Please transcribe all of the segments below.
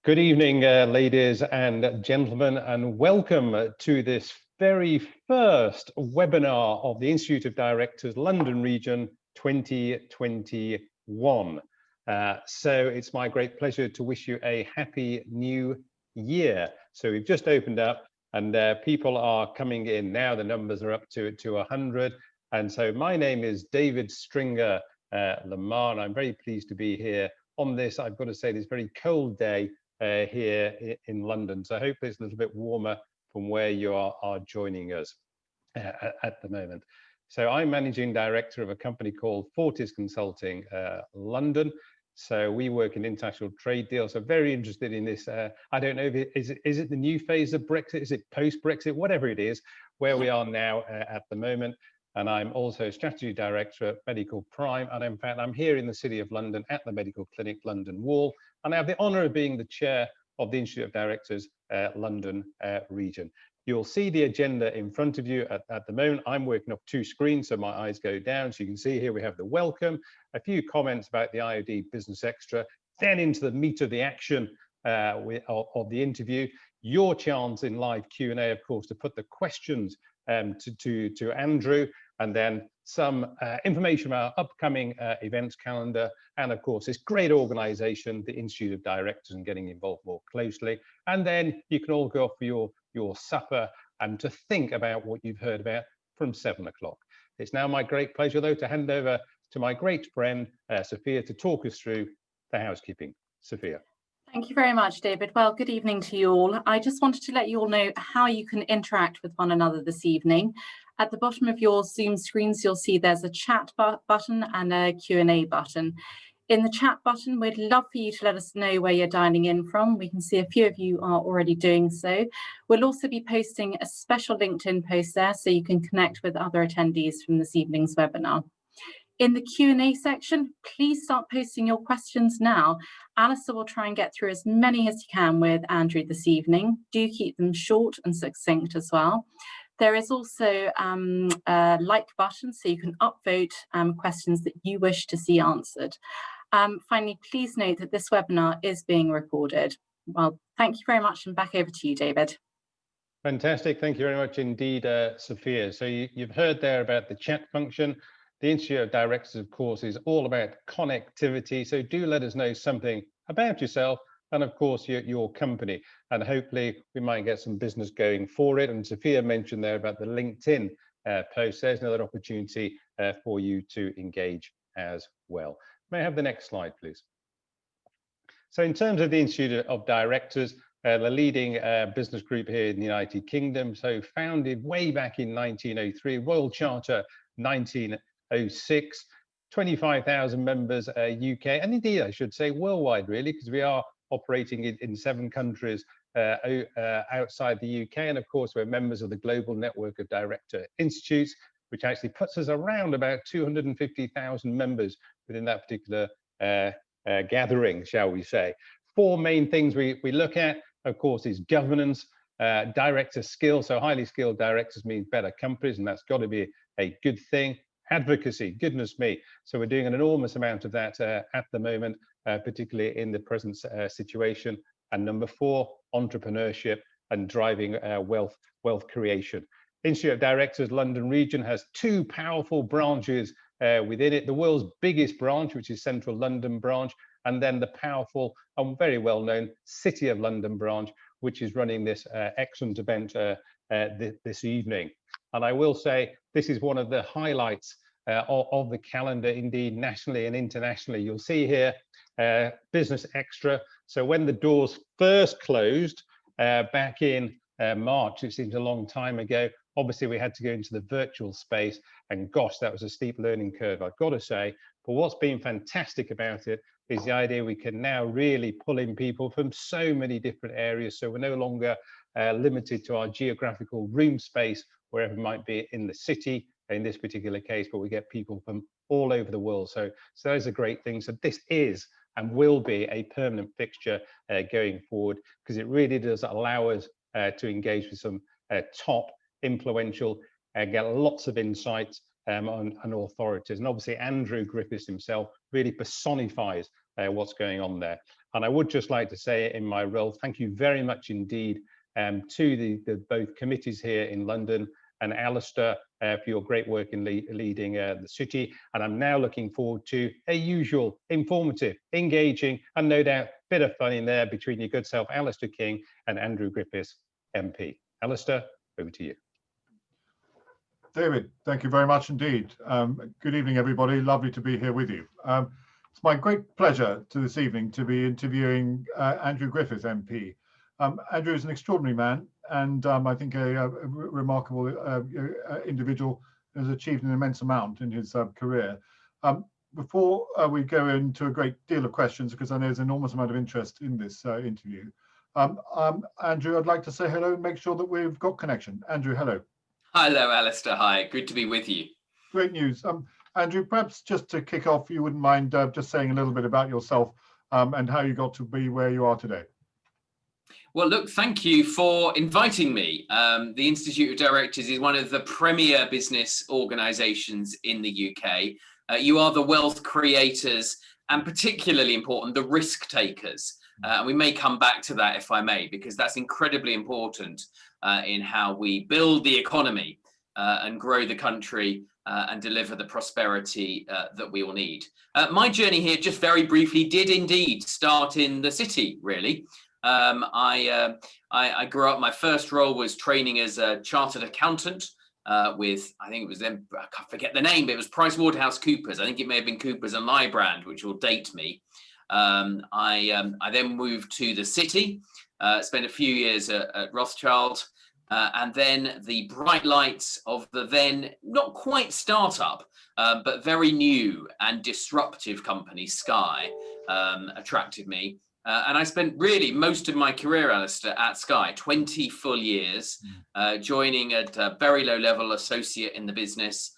Good evening, ladies and gentlemen, and welcome to this very first webinar of the Institute of Directors London Region 2021. So it's my great pleasure to wish you a happy new year. So we've just opened up and people are coming in now. The numbers are up to 100. And so my name is David Stringer Lamar, and I'm very pleased to be here on this, I've got to say, this very cold day here in London. So hopefully it's a little bit warmer from where you are joining us at the moment. So I'm managing director of a company called Fortis Consulting London. So we work in international trade deals. So very interested in this. I don't know if is it the new phase of Brexit? Is it post-Brexit? Whatever it is, where we are now at the moment. And I'm also strategy director at Medical Prime. And in fact, I'm here in the City of London at the Medical Clinic London Wall. And I have the honour of being the chair of the Institute of Directors London region. You'll see the agenda in front of you at the moment. I'm working off two screens, so my eyes go down. So you can see here we have the welcome, a few comments about the IoD Business Extra, then into the meat of the action of the interview. Your chance in live Q&A, of course, to put the questions to Andrew, and then some information about our upcoming events calendar, and of course this great organization, the Institute of Directors, and getting involved more closely. And then you can all go off for your supper and to think about what you've heard about from 7 o'clock. It's now my great pleasure, though, to hand over to my great friend Sophia to talk us through the housekeeping. Sophia. Thank you very much, David. Well, good evening to you all. I just wanted to let you all know how you can interact with one another this evening. At the bottom of your Zoom screens, you'll see there's a chat button and a Q&A button. In the chat button, we'd love for you to let us know where you're dialing in from. We can see a few of you are already doing so. We'll also be posting a special LinkedIn post there so you can connect with other attendees from this evening's webinar. In the Q&A section, please start posting your questions now. Alistair will try and get through as many as you can with Andrew this evening. Do keep them short and succinct as well. There is also a like button, so you can upvote questions that you wish to see answered. Finally, please note that this webinar is being recorded. Well, thank you very much, and back over to you, David. Fantastic. Thank you very much indeed, Sophia. So you've heard there about the chat function. The Institute of Directors, of course, is all about connectivity. So do let us know something about yourself and, of course, your company. And hopefully we might get some business going for it. And Sophia mentioned there about the LinkedIn post. There's another opportunity for you to engage as well. May I have the next slide, please? So in terms of the Institute of Directors, the leading business group here in the United Kingdom, so founded way back in 1903, Royal Charter 1906, 25,000 members UK, and indeed I should say worldwide really, because we are operating in 7 countries outside the UK, and of course we're members of the Global Network of Director Institutes, which actually puts us around about 250,000 members within that particular gathering, shall we say. 4 main things we look at, of course, is governance, director skills, so highly skilled directors means better companies, and that's got to be a good thing. Advocacy, goodness me. So we're doing an enormous amount of that at the moment, particularly in the present situation. And number 4, entrepreneurship and driving wealth creation. Institute of Directors London region has 2 powerful branches within it. The world's biggest branch, which is Central London branch, and then the powerful and very well known City of London branch, which is running this excellent event this evening. And I will say this is one of the highlights of the calendar, indeed, nationally and internationally. You'll see here Business Extra. So when the doors first closed back in March, it seems a long time ago, obviously we had to go into the virtual space, and gosh, that was a steep learning curve, I've got to say. But what's been fantastic about it is the idea we can now really pull in people from so many different areas. So we're no longer limited to our geographical room space, wherever it might be in the city, in this particular case, but we get people from all over the world. So that is a great thing. So this is and will be a permanent fixture going forward, because it really does allow us to engage with some top influential, get lots of insights and authorities. And obviously Andrew Griffith himself, really personifies what's going on there. And I would just like to say in my role, thank you very much indeed to the both committees here in London and Alistair for your great work in leading the city. And I'm now looking forward to a usual, informative, engaging, and no doubt bit of fun in there between your good self, Alistair King, and Andrew Griffith, MP. Alistair, over to you. David, thank you very much indeed. Good evening, everybody. Lovely to be here with you. It's my great pleasure this evening to be interviewing Andrew Griffith, MP. Andrew is an extraordinary man, and I think a remarkable individual who has achieved an immense amount in his career. Before we go into a great deal of questions, because I know there's an enormous amount of interest in this interview, Andrew, I'd like to say hello and make sure that we've got connection. Andrew, hello. Hello, Alistair. Hi, good to be with you. Great news. Andrew, perhaps just to kick off, you wouldn't mind just saying a little bit about yourself and how you got to be where you are today. Well, look, thank you for inviting me. The Institute of Directors is one of the premier business organisations in the UK. You are the wealth creators and, particularly important, the risk takers. And we may come back to that, if I may, because that's incredibly important in how we build the economy and grow the country and deliver the prosperity that we all need. My journey here, just very briefly, did indeed start in the city, really. I grew up, my first role was training as a chartered accountant with, I think it was then, I can't forget the name, but it was PricewaterhouseCoopers. I think it may have been Coopers and Lybrand, which will date me. I then moved to the city, spent a few years at Rothschild, and then the bright lights of the then not quite startup, but very new and disruptive company, Sky, attracted me. And I spent really most of my career, Alistair, at Sky, 20 full years, joining at a very low level associate in the business,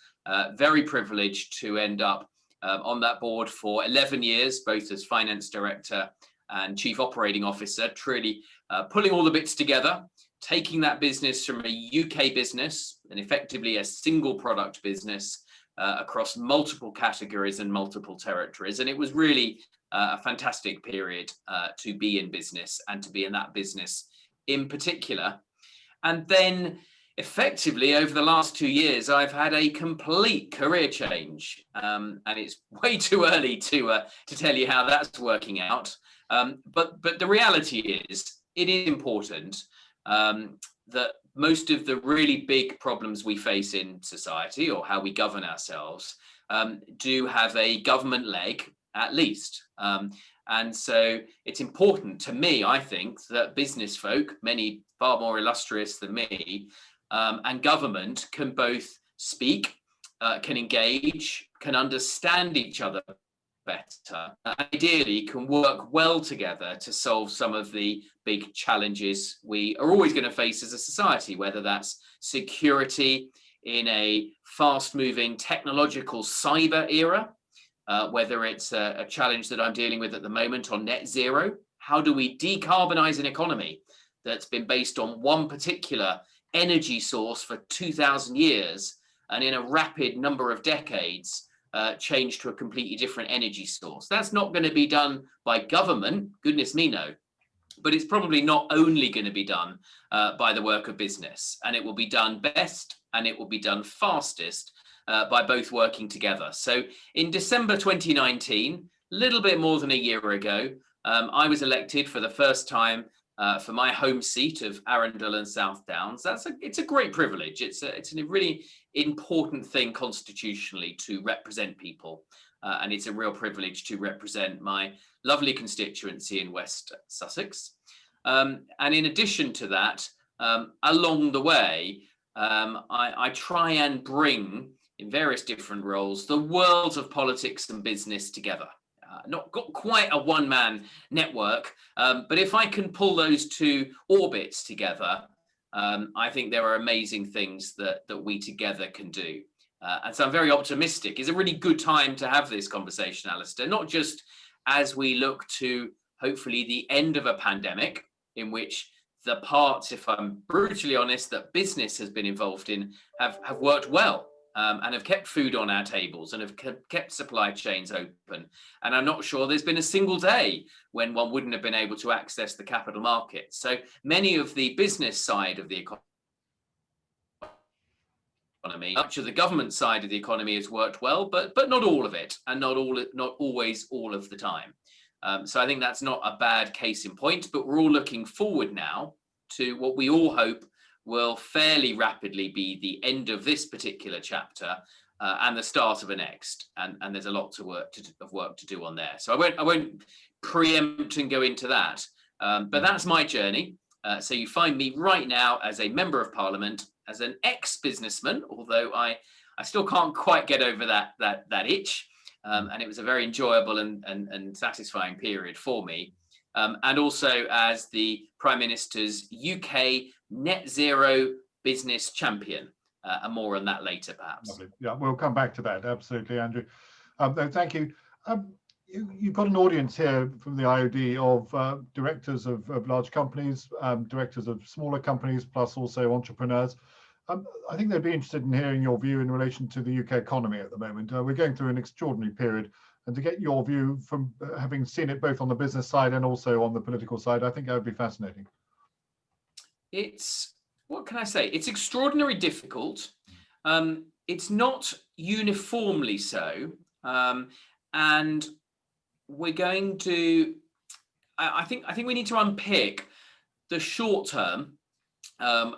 very privileged to end up on that board for 11 years, both as finance director and chief operating officer, truly pulling all the bits together, taking that business from a UK business and effectively a single product business across multiple categories and multiple territories. And it was really a fantastic period to be in business and to be in that business in particular. And then effectively over the last 2 years, I've had a complete career change. And it's way too early to tell you how that's working out. But the reality is, it is important that most of the really big problems we face in society, or how we govern ourselves, do have a government leg at least. And so it's important to me, I think, that business folk, many far more illustrious than me, and government can both speak, can engage, can understand each other better, ideally can work well together to solve some of the big challenges we are always going to face as a society, whether that's security in a fast-moving technological cyber era, whether it's a challenge that I'm dealing with at the moment on net zero. How do we decarbonize an economy that's been based on one particular energy source for 2,000 years and in a rapid number of decades change to a completely different energy source? That's not going to be done by government, goodness me, no. But it's probably not only going to be done by the work of business, and it will be done best and it will be done fastest by both working together. So in December 2019, a little bit more than a year ago, I was elected for the first time for my home seat of Arundel and South Downs. It's a great privilege. It's a really important thing constitutionally to represent people. And it's a real privilege to represent my lovely constituency in West Sussex. And in addition to that, along the way, I try and bring, in various different roles, the worlds of politics and business together. Not got quite a one-man network, but if I can pull those two orbits together, I think there are amazing things that we together can do. And so I'm very optimistic. It's a really good time to have this conversation, Alistair, not just as we look to hopefully the end of a pandemic in which the parts, if I'm brutally honest, that business has been involved in have worked well. and have kept food on our tables and have kept supply chains open. And I'm not sure there's been a single day when one wouldn't have been able to access the capital markets. So many of the business side of the economy, much of the government side of the economy has worked well, but not all of it, and not always all of the time. So I think that's not a bad case in point, but we're all looking forward now to what we all hope will fairly rapidly be the end of this particular chapter and the start of a next. And there's a lot of work to do on there. So I won't preempt and go into that, but that's my journey. So you find me right now as a member of Parliament, as an ex-businessman, although I still can't quite get over that itch. And it was a very enjoyable and satisfying period for me. And also as the Prime Minister's UK net zero business champion, and more on that later, perhaps. Lovely. Yeah, we'll come back to that. Absolutely, Andrew. No, thank you. You've got an audience here from the IoD of directors of large companies, directors of smaller companies, plus also entrepreneurs. I think they'd be interested in hearing your view in relation to the UK economy at the moment. We're going through an extraordinary period, and to get your view from having seen it both on the business side and also on the political side, I think that would be fascinating. What can I say? It's extraordinarily difficult. It's not uniformly so. And we're going to, I think we need to unpick the short term,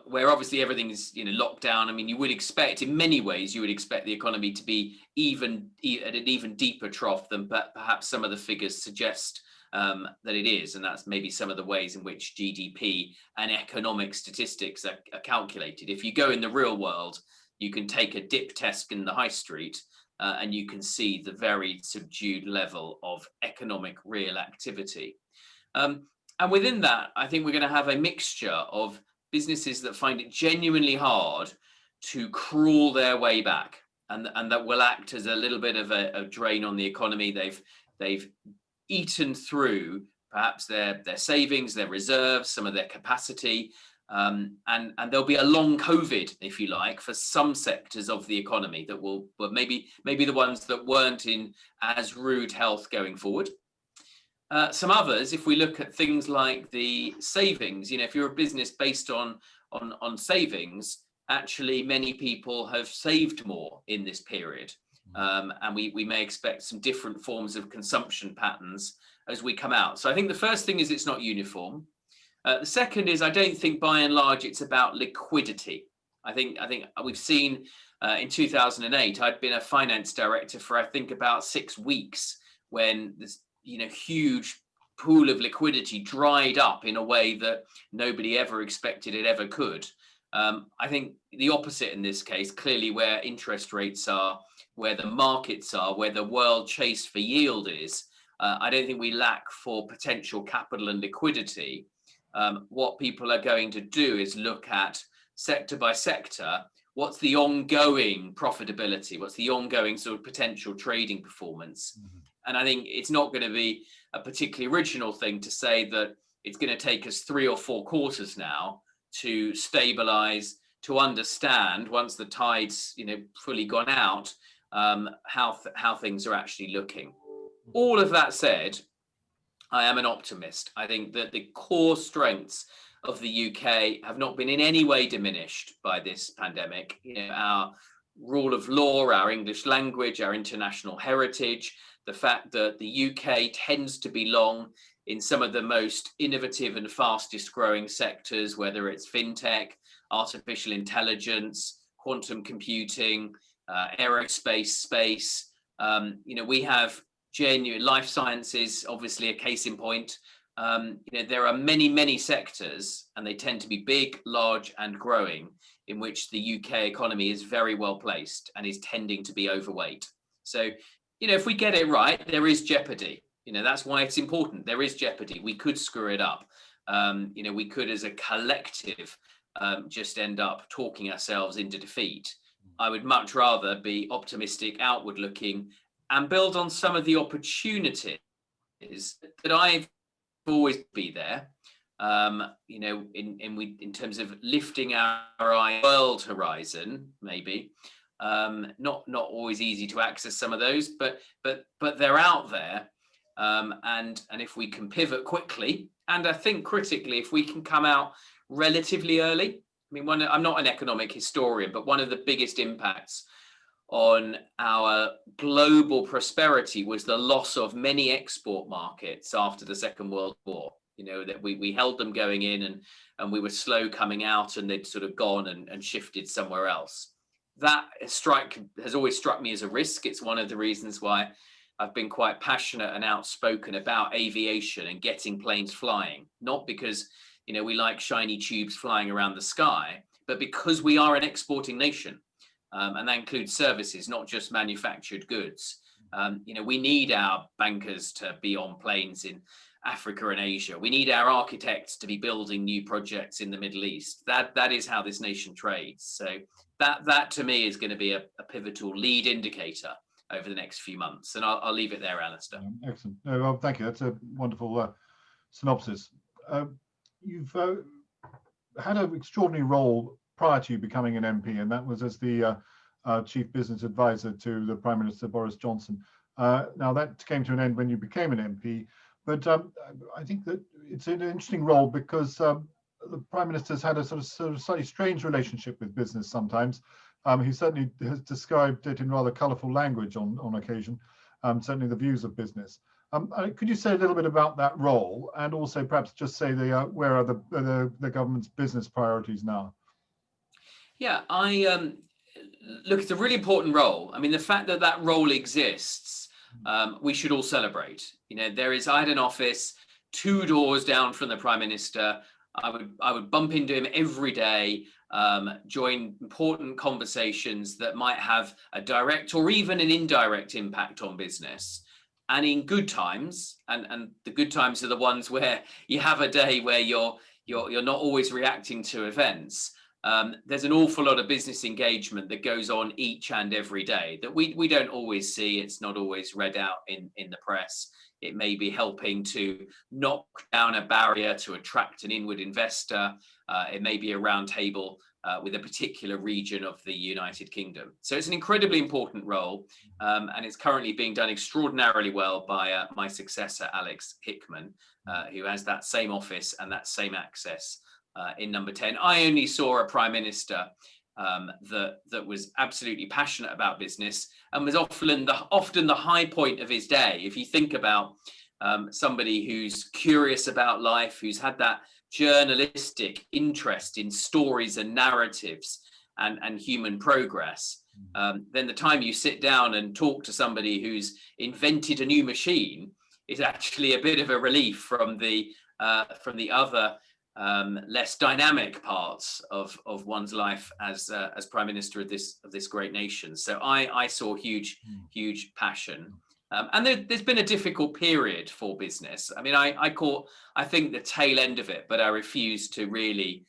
where obviously everything is locked down. I mean, you would expect, in many ways, you would expect the economy to be at an even deeper trough than perhaps some of the figures suggest that it is. And that's maybe some of the ways in which GDP and economic statistics are calculated. If you go in the real world, you can take a dip test in the high street and you can see the very subdued level of economic real activity. And within that, I think we're going to have a mixture of businesses that find it genuinely hard to crawl their way back, and that will act as a little bit of a drain on the economy. They've eaten through perhaps their savings, their reserves, some of their capacity, and there'll be a long COVID, if you like, for some sectors of the economy that will, but maybe the ones that weren't in as rude health going forward. Some others, if we look at things like the savings, if you're a business based on savings, actually many people have saved more in this period. And we may expect some different forms of consumption patterns as we come out. So I think the first thing is it's not uniform. The second is I don't think by and large it's about liquidity. I think we've seen in 2008, I'd been a finance director for I think about 6 weeks when this huge pool of liquidity dried up in a way that nobody ever expected it ever could. I think the opposite in this case, clearly where interest rates are, where the markets are, where the world chase for yield is, I don't think we lack for potential capital and liquidity. What people are going to do is look at sector by sector, what's the ongoing profitability, what's the ongoing sort of potential trading performance. Mm-hmm. And I think it's not going to be a particularly original thing to say that it's going to take us 3 or 4 quarters now to stabilize, to understand once the tide's fully gone out, how things are actually looking. All of that said, I am an optimist. I think that the core strengths of the UK have not been in any way diminished by this pandemic. Our rule of law, our English language, our international heritage, the fact that the UK tends to be long in some of the most innovative and fastest growing sectors, whether it's fintech, artificial intelligence, quantum computing, aerospace, space. We have genuine life sciences, obviously a case in point. There are many, many sectors, and they tend to be big, large, and growing, in which the UK economy is very well placed and is tending to be overweight. So, if we get it right, there is jeopardy. That's why it's important. There is jeopardy. We could screw it up. We could, as a collective, just end up talking ourselves into defeat. I would much rather be optimistic, outward looking, and build on some of the opportunities that I've always be there. In terms of lifting our world horizon, maybe. Not always easy to access some of those, but they're out there. And if we can pivot quickly, and I think critically, if we can come out relatively early. I mean, I'm not an economic historian, but one of the biggest impacts on our global prosperity was the loss of many export markets after the Second World War. You know, that we held them going in and we were slow coming out, and they'd sort of gone and shifted somewhere else. That strike has always struck me as a risk. It's one of the reasons why I've been quite passionate and outspoken about aviation and getting planes flying, not because, you know, we like shiny tubes flying around the sky, but because we are an exporting nation. And that includes services, not just manufactured goods. You know, we need our bankers to be on planes in Africa and Asia. We need our architects to be building new projects in the Middle East. That is how this nation trades. So that to me is going to be a pivotal lead indicator over the next few months. And I'll leave it there, Alistair. Excellent. No, well, thank you. That's a wonderful synopsis. You've had an extraordinary role prior to you becoming an MP, and that was as the Chief Business Advisor to the Prime Minister Boris Johnson. Now that came to an end when you became an MP, but I think that it's an interesting role because the Prime Minister's had a sort of slightly strange relationship with business sometimes. He certainly has described it in rather colourful language on occasion, certainly the views of business. Could you say a little bit about that role, and also perhaps just say where are the government's business priorities now? Yeah, look, it's a really important role. I mean, the fact that that role exists, we should all celebrate. You know, I had an office 2 doors down from the Prime Minister. I would bump into him every day, join important conversations that might have a direct or even an indirect impact on business. And in good times, and the good times are the ones where you have a day where you're not always reacting to events. There's an awful lot of business engagement that goes on each and every day that we don't always see. It's not always read out in the press. It may be helping to knock down a barrier to attract an inward investor. It may be a round table with a particular region of the United Kingdom. So it's an incredibly important role, and it's currently being done extraordinarily well by my successor, Alex Hickman, who has that same office and that same access in Number 10. I only saw a Prime Minister that was absolutely passionate about business and was often the high point of his day. If you think about somebody who's curious about life, who's had that journalistic interest in stories and narratives and human progress, then the time you sit down and talk to somebody who's invented a new machine is actually a bit of a relief from the other less dynamic parts of one's life as Prime Minister of this great nation. So I saw huge passion. And there's been a difficult period for business. I mean, I think the tail end of it, but I refuse to really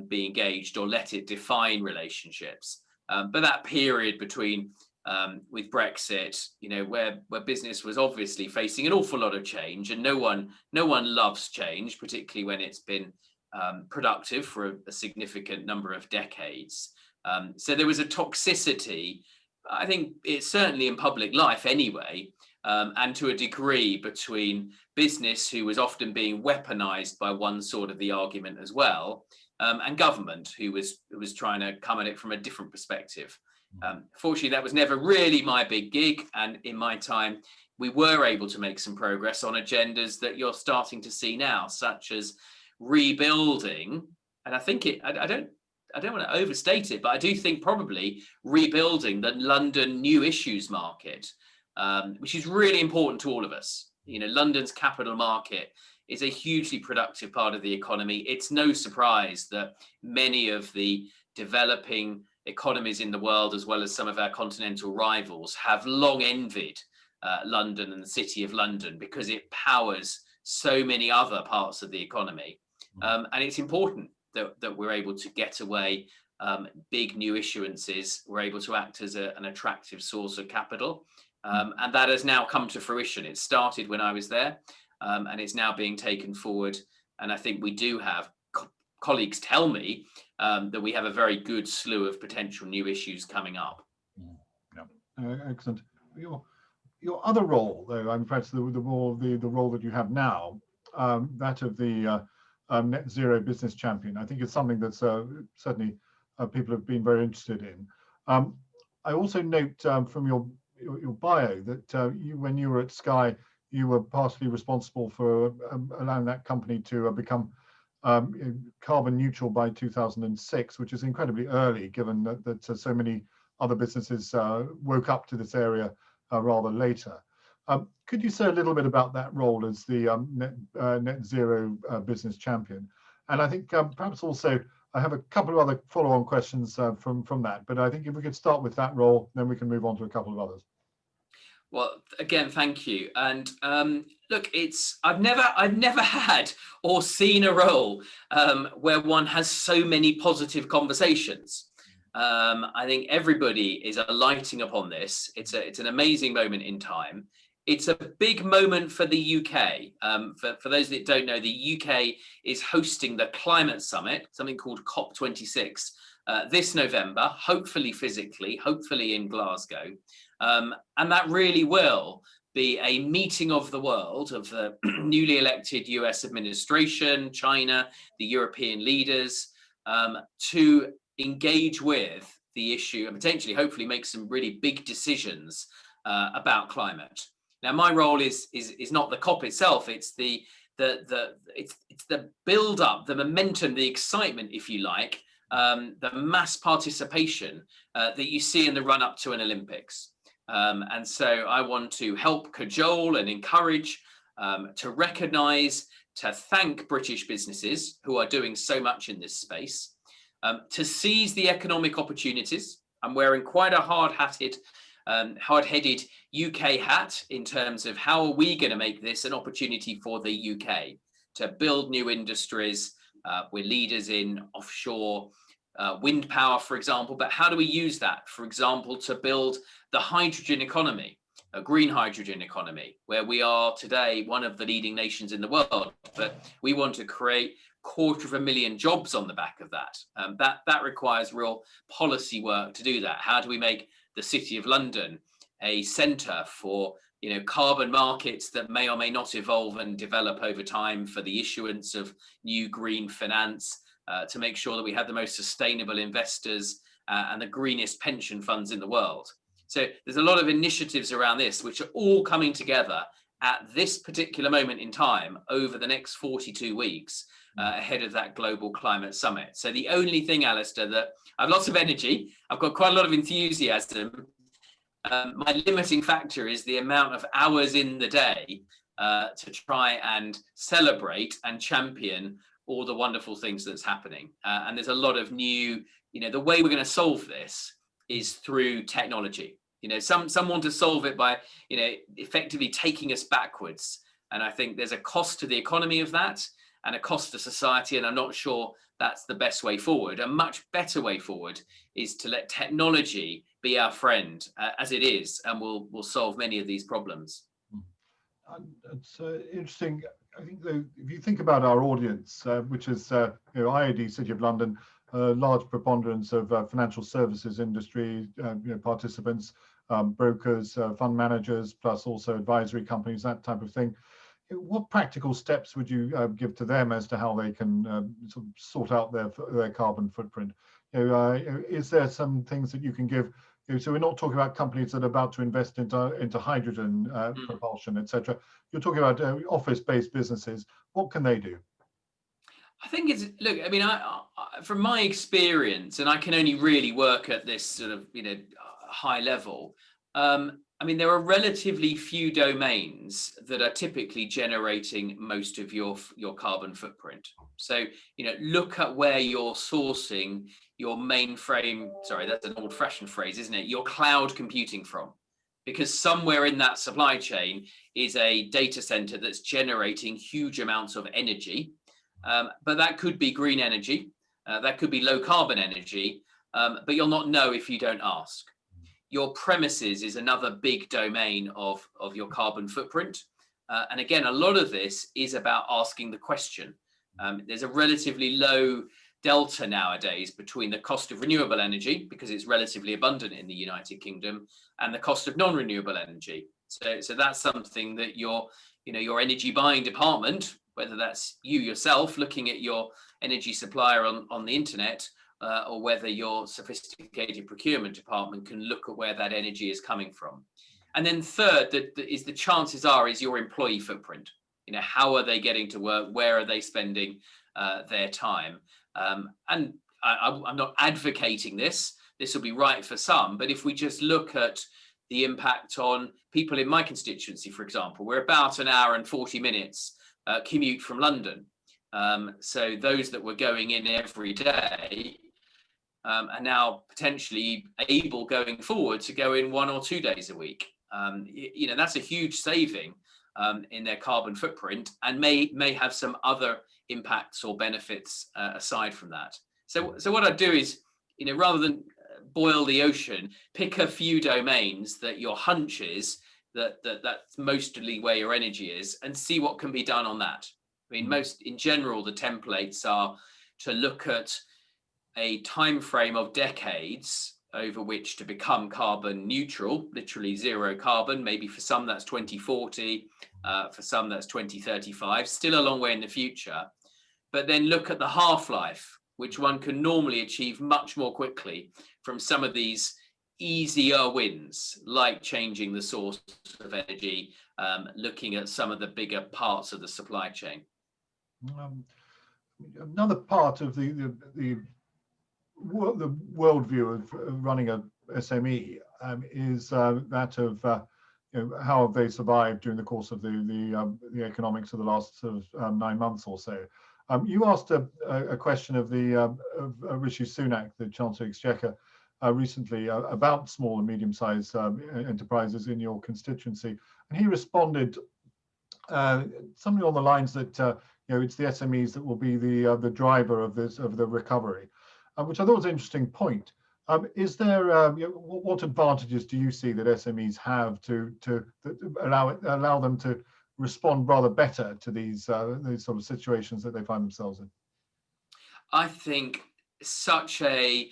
be engaged or let it define relationships. But that period between with Brexit, you know, where business was obviously facing an awful lot of change, and no one loves change, particularly when it's been productive for a significant number of decades. So there was a toxicity, I think it's certainly in public life anyway, and to a degree between business, who was often being weaponized by one sort of the argument as well, and government, who was trying to come at it from a different perspective. Fortunately, that was never really my big gig, and in my time, we were able to make some progress on agendas that you're starting to see now, such as rebuilding. And I think I don't want to overstate it, but I do think probably rebuilding the London new issues market, which is really important to all of us. You know, London's capital market is a hugely productive part of the economy. It's no surprise that many of the developing economies in the world, as well as some of our continental rivals, have long envied London and the City of London, because it powers so many other parts of the economy. And it's important that we're able to get away big new issuances. We're able to act as an attractive source of capital. And that has now come to fruition. It started when I was there, and it's now being taken forward. And I think we do have, colleagues tell me, that we have a very good slew of potential new issues coming up. Excellent. Your other role, though, perhaps the role that you have now, that of the net zero business champion, I think it's something that's certainly people have been very interested in. I also note from your bio that when you were at Sky, you were partially responsible for allowing that company to become carbon neutral by 2006, which is incredibly early, given that so many other businesses woke up to this area rather later. Could you say a little bit about that role as the net zero business champion? And I think perhaps also I have a couple of other follow-on questions from that, but I think if we could start with that role, then we can move on to a couple of others. Well, again, thank you. And look, I've never had or seen a role where one has so many positive conversations. I think everybody is alighting upon this. It's an amazing moment in time. It's a big moment for the UK. For those that don't know, the UK is hosting the climate summit, something called COP26, this November, hopefully physically, hopefully in Glasgow. And that really will be a meeting of the world, of the newly elected US administration, China, the European leaders, to engage with the issue and potentially, hopefully, make some really big decisions about climate. Now, my role is not the COP itself; it's the build up, the momentum, the excitement, if you like, the mass participation that you see in the run up to an Olympics. And so I want to help cajole and encourage, to recognise, to thank British businesses who are doing so much in this space, to seize the economic opportunities. I'm wearing quite a hard-headed UK hat in terms of how are we going to make this an opportunity for the UK to build new industries. We're leaders in offshore wind power, for example, but how do we use that, for example, to build the hydrogen economy, a green hydrogen economy, where we are today one of the leading nations in the world, but we want to create 250,000 jobs on the back of that. That requires real policy work to do that. How do we make the City of London a centre for carbon markets that may or may not evolve and develop over time, for the issuance of new green finance, to make sure that we have the most sustainable investors and the greenest pension funds in the world. So there's a lot of initiatives around this, which are all coming together at this particular moment in time over the next 42 weeks ahead of that global climate summit. So the only thing, Alistair, that I've lots of energy, I've got quite a lot of enthusiasm. My limiting factor is the amount of hours in the day to try and celebrate and champion all the wonderful things that's happening. And there's a lot of new, the way we're going to solve this is through technology. Some want to solve it by, effectively taking us backwards. And I think there's a cost to the economy of that and a cost to society. And I'm not sure that's the best way forward. A much better way forward is to let technology be our friend as it is, and we'll solve many of these problems. It's interesting. I think if you think about our audience, which is IoD, City of London, large preponderance of financial services industry, participants, brokers, fund managers, plus also advisory companies, that type of thing. What practical steps would you give to them as to how they can sort out their carbon footprint? Is there some things that you can give? So we're not talking about companies that are about to invest into hydrogen propulsion, etc. You're talking about office-based businesses. What can they do? I think from my experience, and I can only really work at this sort of high level. There are relatively few domains that are typically generating most of your carbon footprint. So, look at where you're sourcing your mainframe, sorry, that's an old-fashioned phrase, isn't it? Your cloud computing from, because somewhere in that supply chain is a data center that's generating huge amounts of energy. But that could be green energy, that could be low carbon energy, but you'll not know if you don't ask. Your premises is another big domain of your carbon footprint. And again, a lot of this is about asking the question. There's a relatively low delta nowadays between the cost of renewable energy, because it's relatively abundant in the United Kingdom, and the cost of non-renewable energy. So that's something that your energy buying department, whether that's you yourself looking at your energy supplier on the internet, or whether your sophisticated procurement department can look at where that energy is coming from. And then third, the chances are is your employee footprint. How are they getting to work? Where are they spending their time? And I'm not advocating this. This will be right for some, but if we just look at the impact on people in my constituency, for example, we're about an hour and 40 minutes commute from London. So those that were going in every day are now potentially able going forward to go in 1 or 2 days a week. That's a huge saving in their carbon footprint, and may have some other impacts or benefits aside from that. So what I do is, rather than boil the ocean, pick a few domains that your hunch is that's mostly where your energy is, and see what can be done on that. I mean, in general, the templates are to look at a time frame of decades over which to become carbon neutral, literally zero carbon. Maybe for some that's 2040, for some that's 2035, still a long way in the future. But then look at the half-life, which one can normally achieve much more quickly from some of these easier wins, like changing the source of energy, looking at some of the bigger parts of the supply chain. Another part of the worldview of running a SME is that of how have they survived during the course of the economics of the last sort of 9 months or so. You asked a question of Rishi Sunak, the Chancellor of Exchequer, recently about small and medium-sized enterprises in your constituency, and he responded something on the lines that it's the SMEs that will be the driver of the recovery, which I thought was an interesting point. Is there what advantages do you see that SMEs have to allow them to respond rather better to these sort of situations that they find themselves in? I think such a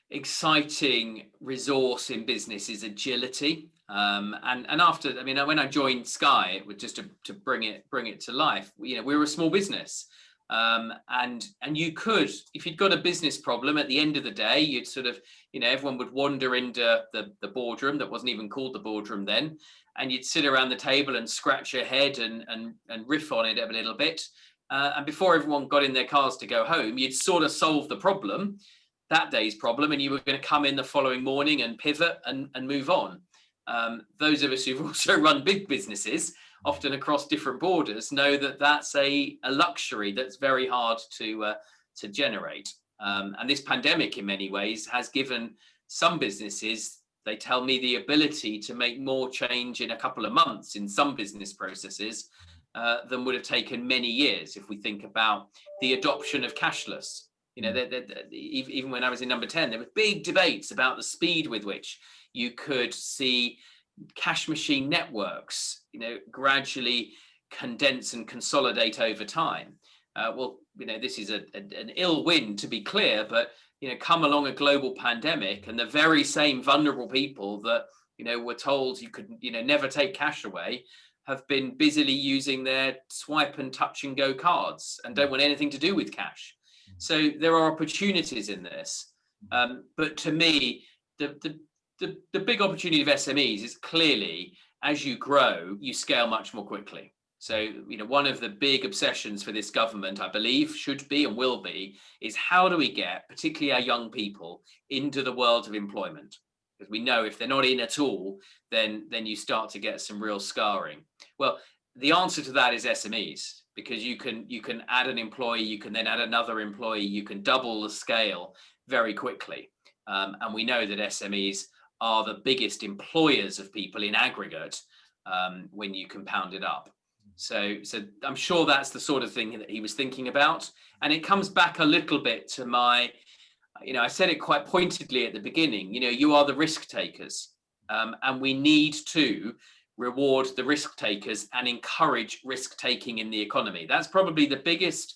exciting resource in business is agility. And after, I mean, when I joined Sky, it was just to bring it to life. We were a small business, and you could, if you'd got a business problem, at the end of the day, you'd sort of, everyone would wander into the boardroom that wasn't even called the boardroom then, and you'd sit around the table and scratch your head and riff on it a little bit. And before everyone got in their cars to go home, you'd sort of solve the problem, that day's problem, and you were going to come in the following morning and pivot and move on. Those of us who've also run big businesses, often across different borders, know that that's a luxury that's very hard to generate. And this pandemic, in many ways, has given some businesses, they tell me, the ability to make more change in a couple of months in some business processes than would have taken many years. If we think about the adoption of cashless, even when I was in number 10, there were big debates about the speed with which you could see cash machine networks, gradually condense and consolidate over time. This is an ill wind, to be clear, but come along a global pandemic, and the very same vulnerable people that were told you could never take cash away have been busily using their swipe and touch and go cards and don't want anything to do with cash. So there are opportunities in this, but to me, the big opportunity of SMEs is clearly, as you grow, you scale much more quickly. So, one of the big obsessions for this government, I believe, should be and will be, is how do we get, particularly our young people, into the world of employment? Because we know if they're not in at all, then you start to get some real scarring. Well, the answer to that is SMEs, because you can add an employee, you can then add another employee, you can double the scale very quickly. And we know that SMEs are the biggest employers of people in aggregate when you compound it up. So I'm sure that's the sort of thing that he was thinking about. And it comes back a little bit to my, I said it quite pointedly at the beginning, you are the risk takers, and we need to reward the risk takers and encourage risk taking in the economy. That's probably the biggest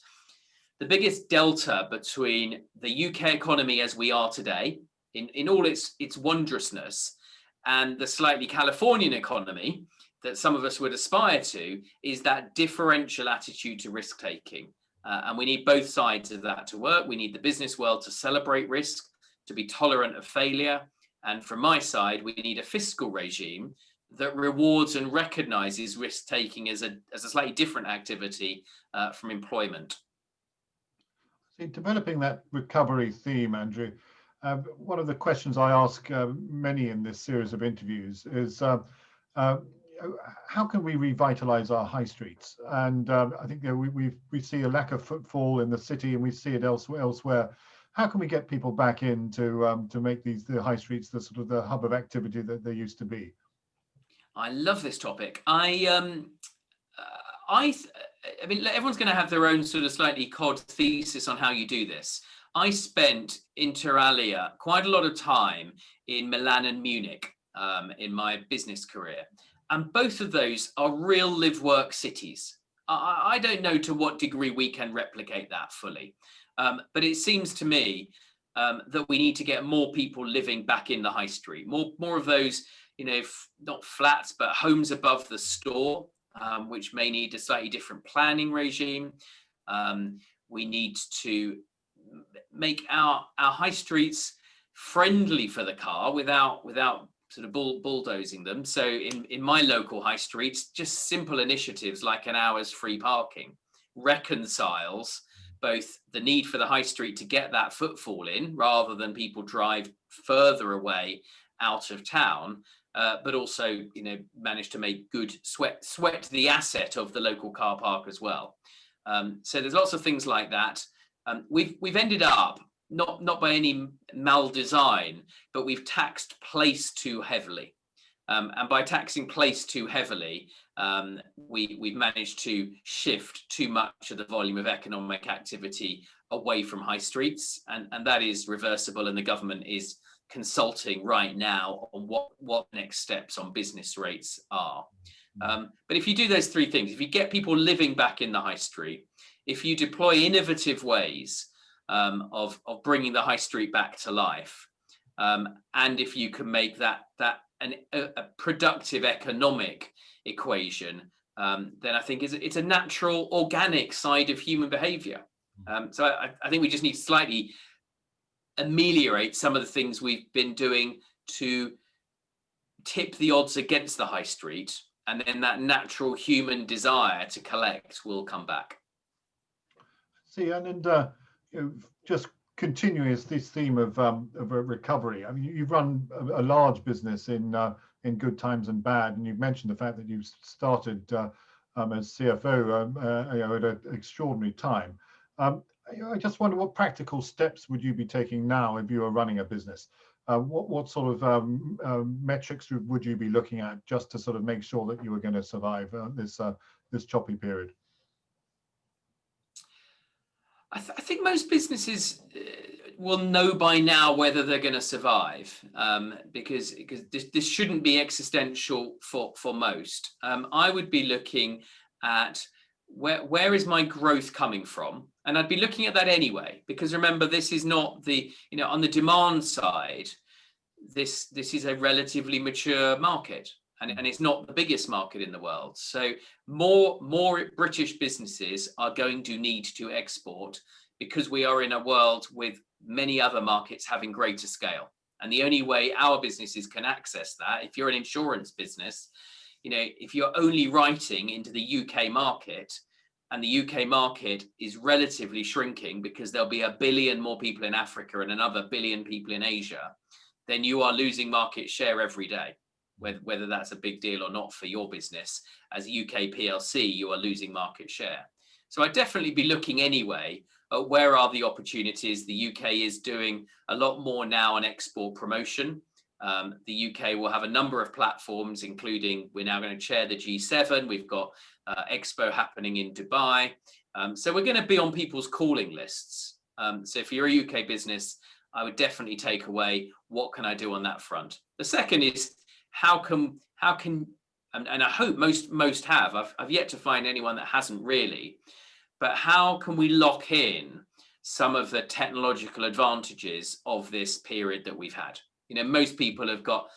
the biggest delta between the UK economy as we are today, in all its wondrousness, and the slightly Californian economy that some of us would aspire to, is that differential attitude to risk taking. And we need both sides of that to work. We need the business world to celebrate risk, to be tolerant of failure. And from my side, we need a fiscal regime that rewards and recognizes risk taking as a slightly different activity from employment. See, developing that recovery theme, Andrew, one of the questions I ask many in this series of interviews is how can we revitalize our high streets? And I think we see a lack of footfall in the city, and we see it elsewhere. How can we get people back in to make the high streets the sort of the hub of activity that they used to be? I love this topic. I mean, everyone's going to have their own sort of slightly cod thesis on how you do this. I spent inter alia quite a lot of time in Milan and Munich in my business career. And both of those are real live work cities. I don't know to what degree we can replicate that fully. But it seems to me that we need to get more people living back in the high street, more of those, not flats, but homes above the store, which may need a slightly different planning regime. We need to make our high streets friendly for the car without sort of bulldozing them. So in my local high streets, just simple initiatives like an hour's free parking reconciles both the need for the high street to get that footfall in rather than people drive further away out of town, but also manage to make good sweat the asset of the local car park as well. So there's lots of things like that. We've ended up not by any mal-design, but we've taxed place too heavily. And by taxing place too heavily, we've managed to shift too much of the volume of economic activity away from high streets. And that is reversible, and the government is consulting right now on what next steps on business rates are. But if you do those three things, if you get people living back in the high street, if you deploy innovative ways of bringing the high street back to life, and if you can make that a productive economic equation, then I think it's a natural, organic side of human behavior. So I think we just need to slightly ameliorate some of the things we've been doing to tip the odds against the high street, and then that natural human desire to collect will come back. See, and just continuing this theme of recovery. I mean, you've run a large business in good times and bad, and you've mentioned the fact that you started as CFO at an extraordinary time. I just wonder, what practical steps would you be taking now if you were running a business? What sort of metrics would you be looking at just to sort of make sure that you were going to survive this choppy period? I think most businesses will know by now whether they're going to survive, because this shouldn't be existential for most. I would be looking at where is my growth coming from, and I'd be looking at that anyway, because remember, this is not on the demand side, this is a relatively mature market. And it's not the biggest market in the world. So more British businesses are going to need to export, because we are in a world with many other markets having greater scale. And the only way our businesses can access that, if you're an insurance business, if you're only writing into the UK market, and the UK market is relatively shrinking because there'll be 1 billion more people in Africa and another 1 billion people in Asia, then you are losing market share every day. Whether that's a big deal or not for your business, as UK PLC, you are losing market share. So I'd definitely be looking anyway at where are the opportunities. The UK is doing a lot more now on export promotion. The UK will have a number of platforms, including we're now going to chair the G7. We've got Expo happening in Dubai. So we're going to be on people's calling lists. So if you're a UK business, I would definitely take away, what can I do on that front? The second is, how can and I hope most have, I've yet to find anyone that hasn't really, but how can we lock in some of the technological advantages of this period that we've had? Most people have got,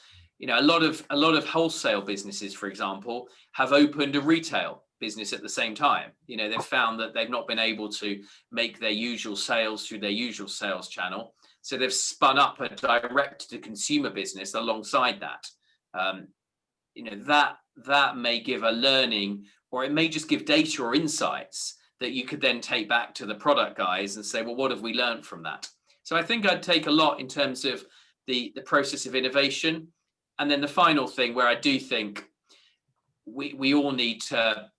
a lot of wholesale businesses, for example, have opened a retail business at the same time. They've found that they've not been able to make their usual sales through their usual sales channel. So they've spun up a direct to consumer business alongside that. That may give a learning, or it may just give data or insights that you could then take back to the product guys and say, well, what have we learned from that? So I think I'd take a lot in terms of the process of innovation. And then the final thing where I do think we all need to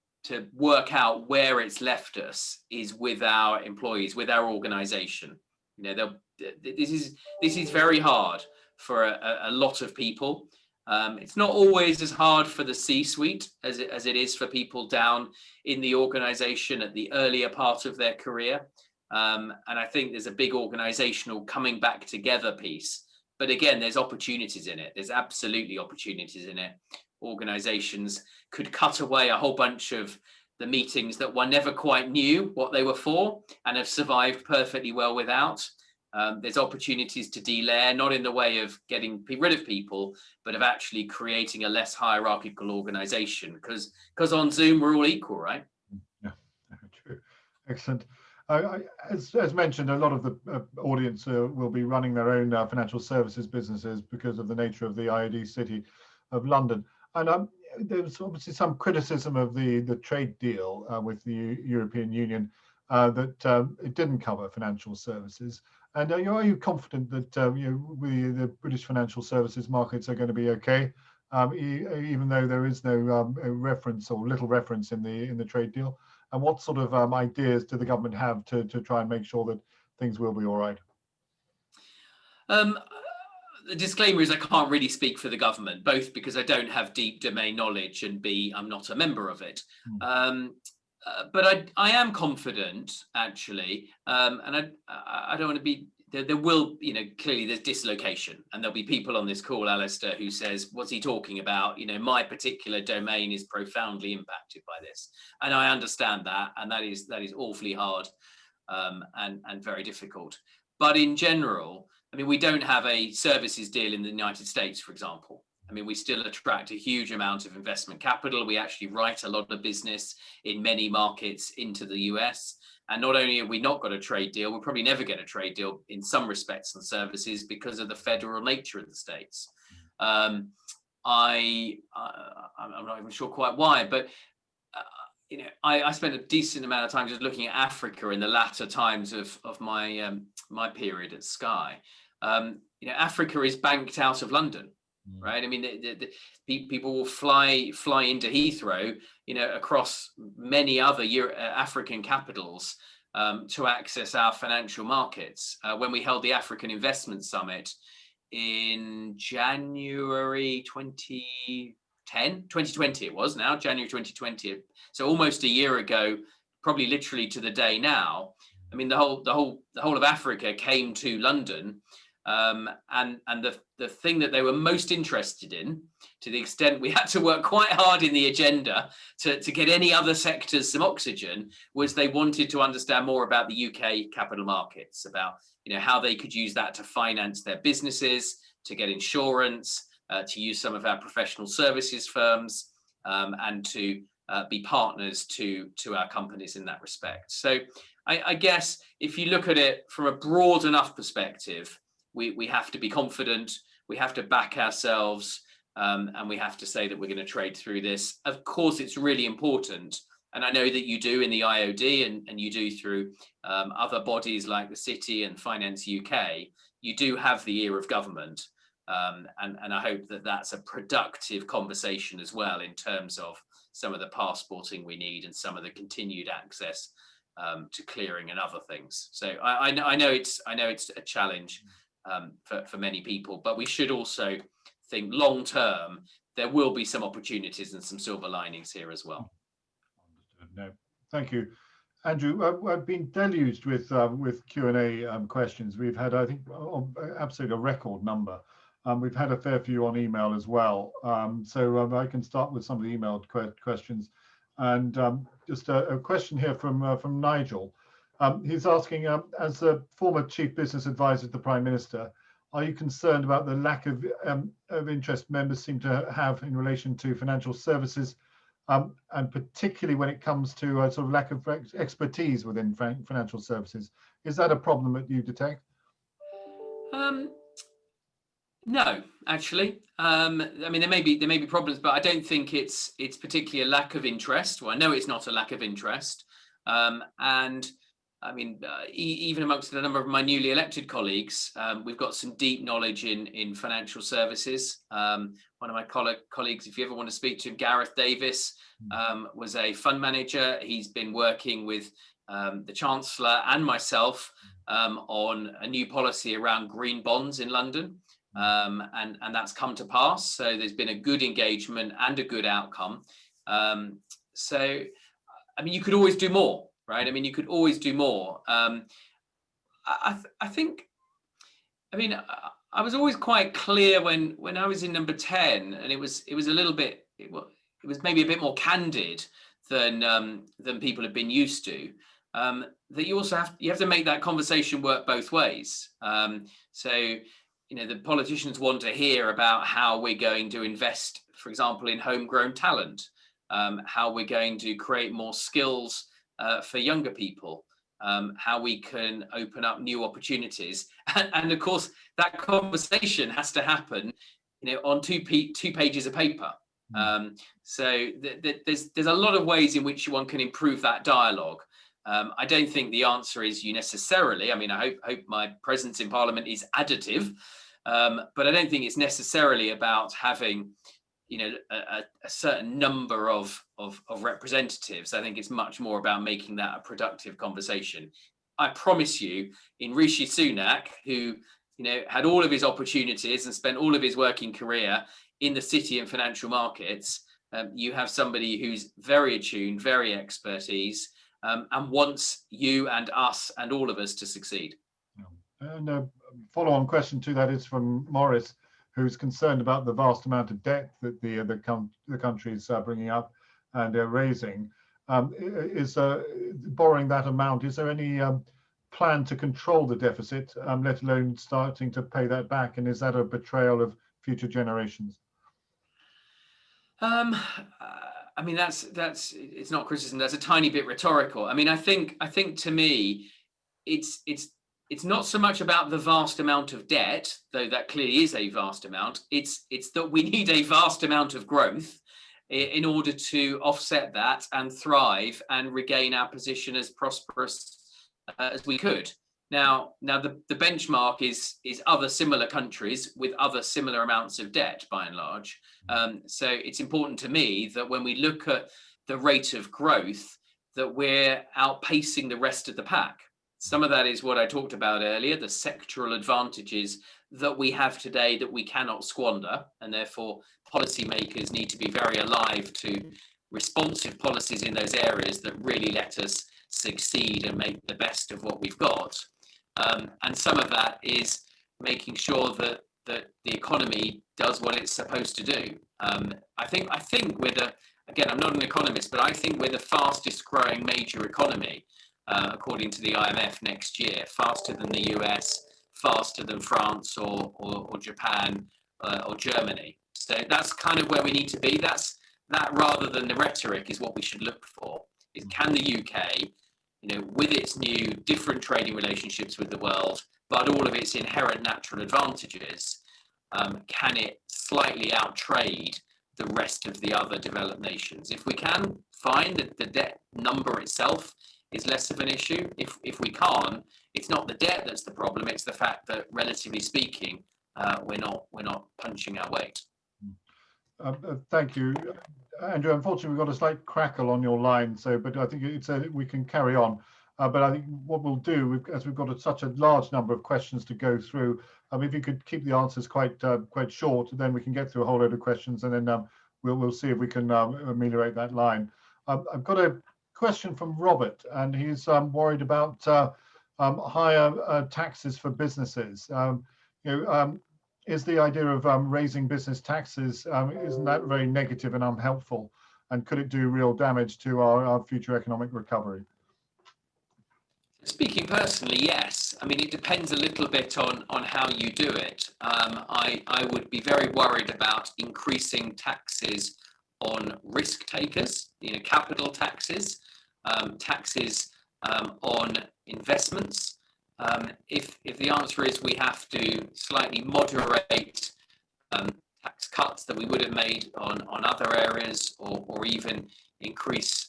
work out where it's left us is with our employees, with our organization. This is very hard for a lot of people. It's not always as hard for the C-suite as it is for people down in the organization at the earlier part of their career. And I think there's a big organizational coming back together piece. But again, there's opportunities in it. There's absolutely opportunities in it. Organizations could cut away a whole bunch of the meetings that one never quite knew what they were for and have survived perfectly well without. There's opportunities to delayer, not in the way of getting rid of people, but of actually creating a less hierarchical organization, because on Zoom, we're all equal, right? Yeah, true. Excellent. As mentioned, a lot of the audience will be running their own financial services businesses because of the nature of the IoD City of London. And there's obviously some criticism of the trade deal with the European Union that it didn't cover financial services. And are you confident that the British financial services markets are going to be okay, even though there is no reference or little reference in the trade deal? And what sort of ideas do the government have to try and make sure that things will be all right? The disclaimer is I can't really speak for the government, both because I don't have deep domain knowledge and B, I'm not a member of it. But I am confident, actually, and I don't want to be, there will, clearly there's dislocation, and there'll be people on this call, Alistair, who says, what's he talking about? My particular domain is profoundly impacted by this. And I understand that, and that is awfully hard and very difficult. But in general, we don't have a services deal in the United States, for example. We still attract a huge amount of investment capital. We actually write a lot of business in many markets into the US. And not only have we not got a trade deal, we'll probably never get a trade deal in some respects and services because of the federal nature of the states. I'm not even sure quite why, but I spent a decent amount of time just looking at Africa in the latter times of my my period at Sky. Africa is banked out of London. Right. People will fly into Heathrow, across many other African capitals to access our financial markets. When we held the African Investment Summit in January 2020, it was now January 2020. So almost a year ago, probably literally to the day now. The whole of Africa came to London. And the thing that they were most interested in, to the extent we had to work quite hard in the agenda to get any other sectors some oxygen, was they wanted to understand more about the UK capital markets, about how they could use that to finance their businesses, to get insurance, to use some of our professional services firms, and to be partners to our companies in that respect. So I guess if you look at it from a broad enough perspective, we have to be confident, we have to back ourselves, and we have to say that we're going to trade through this. Of course, it's really important, and I know that you do in the IoD and you do through other bodies like the City and Finance UK, you do have the ear of government, and I hope that that's a productive conversation as well in terms of some of the passporting we need and some of the continued access to clearing and other things. So I know it's a challenge for many people, but we should also think long term there will be some opportunities and some silver linings here as well. Understood. No, thank you, Andrew. I've been deluged with Q&A questions. We've had, I think, absolutely a record number. We've had a fair few on email as well. So I can start with some of the emailed questions. And just a question here from Nigel. He's asking, as a former chief business advisor to the Prime Minister, are you concerned about the lack of interest members seem to have in relation to financial services, and particularly when it comes to a sort of lack of expertise within financial services? Is that a problem that you detect? No, actually. I mean, there may be problems, but I don't think it's particularly a lack of interest. Well, I know it's not a lack of interest, and I mean, even amongst a number of my newly elected colleagues, we've got some deep knowledge in financial services. One of my colleagues, if you ever want to speak to him, Gareth Davis, was a fund manager. He's been working with the Chancellor and myself on a new policy around green bonds in London. And that's come to pass. So there's been a good engagement and a good outcome. So, I mean, you could always do more, right? I mean, you could always do more. I think, I mean, I was always quite clear when I was in number 10, and it was a little bit, it was maybe a bit more candid than people have been used to. That you also have to make that conversation work both ways. So, you know, the politicians want to hear about how we're going to invest, for example, in homegrown talent, how we're going to create more skills for younger people, how we can open up new opportunities. And of course, that conversation has to happen, you know, on two pages of paper. So there's a lot of ways in which one can improve that dialogue. I don't think the answer is you necessarily, I mean, I hope my presence in Parliament is additive, but I don't think it's necessarily about having, you know, a certain number of representatives. I think it's much more about making that a productive conversation. I promise you, in Rishi Sunak, who, you know, had all of his opportunities and spent all of his working career in the city and financial markets, you have somebody who's very attuned, very expertise, and wants you and us and all of us to succeed. And a follow-on question to that is from Morris, who's concerned about the vast amount of debt that the country is bringing up and raising. Is borrowing that amount, is there any plan to control the deficit, let alone starting to pay that back? And is that a betrayal of future generations? I mean, that's it's not criticism. That's a tiny bit rhetorical. I mean, I think to me, it's not so much about the vast amount of debt, though that clearly is a vast amount. It's that we need a vast amount of growth in order to offset that and thrive and regain our position as prosperous as we could. Now the benchmark is other similar countries with other similar amounts of debt, by and large. So it's important to me that when we look at the rate of growth, that we're outpacing the rest of the pack. Some of that is what I talked about earlier, the sectoral advantages that we have today that we cannot squander, and therefore policymakers need to be very alive to responsive policies in those areas that really let us succeed and make the best of what we've got. And some of that is making sure that the economy does what it's supposed to do. I think we're again, I'm not an economist, but I think we're the fastest growing major economy, according to the IMF next year, faster than the US, faster than France or Japan or Germany. So that's kind of where we need to be. That rather than the rhetoric is what we should look for. Is can the UK, you know, with its new different trading relationships with the world, but all of its inherent natural advantages, can it slightly outtrade the rest of the other developed nations? If we can find that the debt number itself is less of an issue, if we can't, it's not the debt that's the problem, it's the fact that, relatively speaking, we're not punching our weight. Thank you, Andrew. Unfortunately, we've got a slight crackle on your line, but I think we can carry on. But I think what we'll do, as we've got such a large number of questions to go through, if you could keep the answers quite short, then we can get through a whole load of questions, and then we'll see if we can ameliorate that line. I've got a question from Robert, and he's worried about higher taxes for businesses. Is the idea of raising business taxes, isn't that very negative and unhelpful? and could it do real damage to our future economic recovery? Speaking personally, yes. I mean, it depends a little bit on how you do it. I would be very worried about increasing taxes on risk takers, capital taxes, taxes on investments. If the answer is we have to slightly moderate tax cuts that we would have made on other areas, or even increase